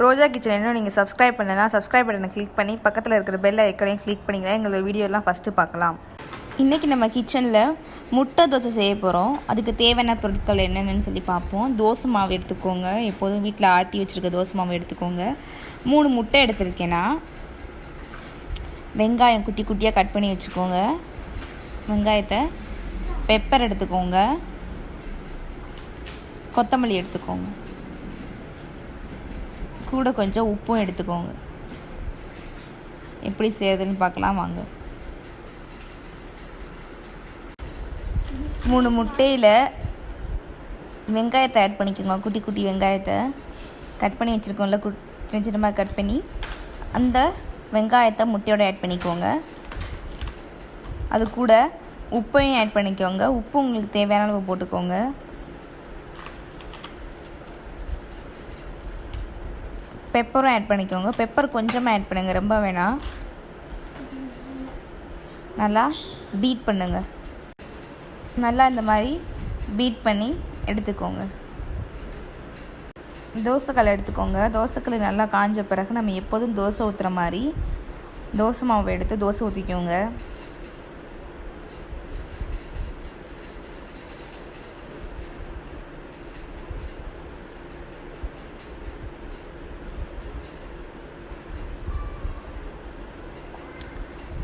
ரோஜா kitchen இன்னும் நீங்கள் subscribe பண்ணலைன்னா சப்ஸ்கிரைப் பட்டனை கிளிக் பண்ணி பக்கத்தில் இருக்கிற பெல் ஐக்கனையும் கிளிக் பண்ணிங்கன்னா எங்களோட வீடியோலாம் ஃபஸ்ட்டு பார்க்கலாம். இன்றைக்கி நம்ம கிச்சனில் முட்டை தோசை செய்ய போகிறோம். அதுக்கு தேவையான பொருட்கள் என்னென்னு சொல்லி பார்ப்போம். தோசை மாவு எடுத்துக்கோங்க. எப்போதும் வீட்டில் ஆட்டி வச்சுருக்க தோசை மாவு எடுத்துக்கோங்க. 3 முட்டை எடுத்துருக்கேன்னா, வெங்காயம் குட்டி குட்டியாக கட் பண்ணி வச்சுக்கோங்க. வெங்காயத்தை, பெப்பர் எடுத்துக்கோங்க, கொத்தமல்லி எடுத்துக்கோங்க, கூட கொஞ்சம் உப்பும் எடுத்துக்கோங்க. எப்படி செய்யறதுன்னு பார்க்கலாம் வாங்க. 3 முட்டையில் வெங்காயத்தை ஆட் பண்ணிக்கோங்க. குட்டி குட்டி வெங்காயத்தை கட் பண்ணி வச்சுருக்கோம்ல, சின்ன சின்னமாக கட் பண்ணி அந்த வெங்காயத்தை முட்டையோட ஆட் பண்ணிக்கோங்க. அது கூட உப்பையும் ஆட் பண்ணிக்கோங்க. உப்பு உங்களுக்கு தேவையான அளவு போட்டுக்கோங்க. பெப்பரும் ஆட் பண்ணிக்கோங்க. பெப்பர் கொஞ்சமாக ஆட் பண்ணுங்கள், ரொம்ப வேணாம். நல்லா பீட் பண்ணுங்க. நல்லா இந்த மாதிரி பீட் பண்ணி எடுத்துக்கோங்க. தோசைக்கல் எடுத்துக்கோங்க. தோசைக்கல் நல்லா காஞ்ச பிறகு நம்ம எப்போதும் தோசை ஊற்றுற மாதிரி தோசை மாவு எடுத்து தோசை ஊற்றிக்கோங்க.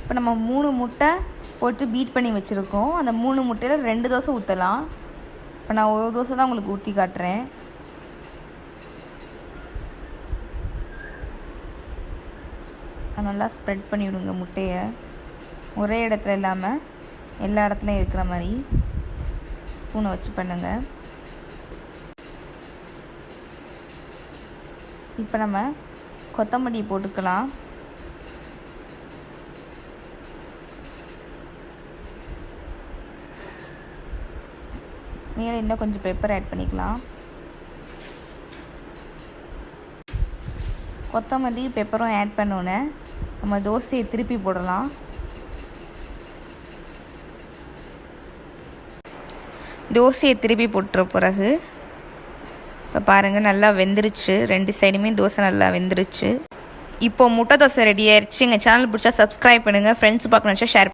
இப்போ நம்ம 3 முட்டை போட்டு பீட் பண்ணி வச்சுருக்கோம். அந்த 3 முட்டையில் 2 தோசை ஊற்றலாம். இப்போ நான் ஒரு தோசை தான் உங்களுக்கு ஊற்றி காட்டுறேன். நல்லா ஸ்ப்ரெட் பண்ணி விடுங்க முட்டையை. ஒரே இடத்துல இல்லாமல் எல்லா இடத்துலையும் இருக்கிற மாதிரி ஸ்பூனை வச்சு பண்ணுங்கள். இப்போ நம்ம கொத்தமல்லி போட்டுக்கலாம். மேலே இன்னும் கொஞ்சம் பெப்பர் ஆட் பண்ணிக்கலாம். கொத்தமல்லி பெப்பரும் ஆட் பண்ணோன்னே நம்ம தோசையை திருப்பி போடலாம். தோசையை திருப்பி போட்டுற பிறகு இப்போ பாருங்கள், நல்லா வெந்துருச்சு. 2 சைடுமே தோசை நல்லா வெந்துருச்சு. இப்போ முட்டை தோசை ரெடி ஆயிடுச்சு. எங்கள் சேனல் பிடிச்சா சப்ஸ்கிரைப் பண்ணுங்கள். ஃப்ரெண்ட்ஸ் பார்க்க நினச்சா ஷேர்